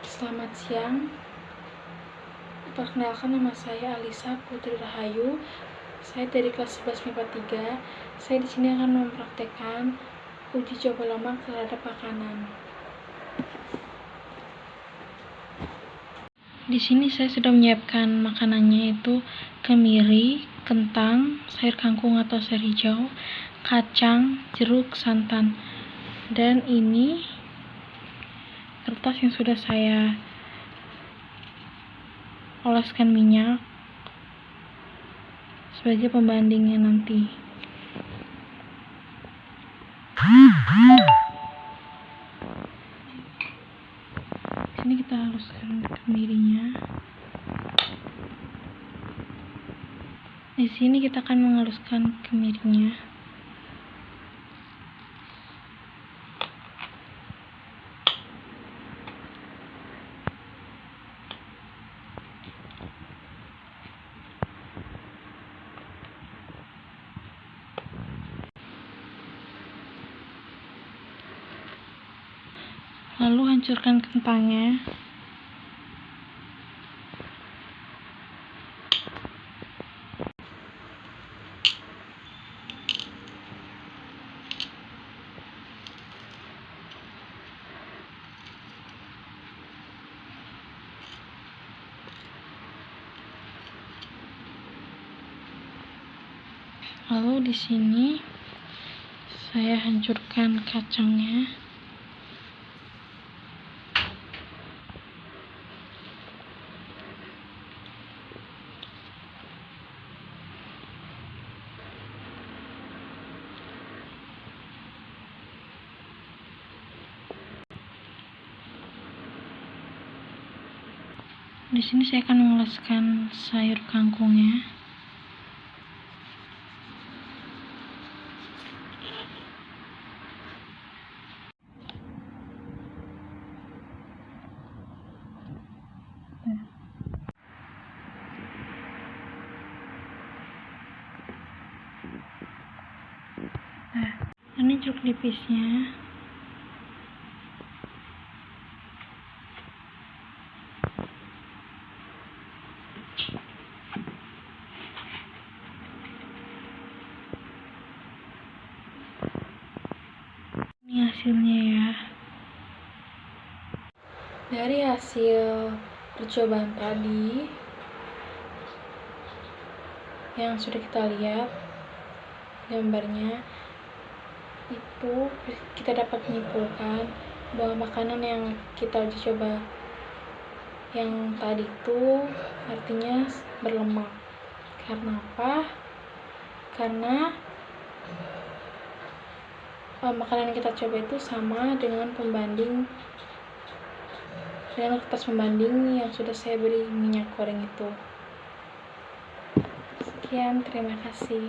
Selamat siang. Perkenalkan, nama saya Alisa Putri Rahayu. Saya dari kelas 11 MIPA 3. Saya di sini akan mempraktekkan uji coba lemak terhadap makanan. Di sini saya sudah menyiapkan makanannya, yaitu kemiri, kentang, sayur kangkung atau sayur hijau, kacang, jeruk, santan. Dan ini kertas yang sudah saya oleskan minyak sebagai pembandingnya nanti. Sini kita haluskan kemirinya. Di sini kita akan menghaluskan kemirinya. Lalu hancurkan kentangnya. Lalu di sini saya hancurkan kacangnya. Di sini saya akan mengoleskan sayur kangkungnya. Nah, ini jeruk nipisnya. Ini hasilnya ya. Dari hasil percobaan tadi yang sudah kita lihat gambarnya, itu kita dapat menyimpulkan bahwa makanan yang kita uji coba yang tadi itu artinya berlemak. Karena apa? Karena makanan yang kita coba itu sama dengan kertas pembanding yang sudah saya beri minyak goreng itu. Sekian, terima kasih.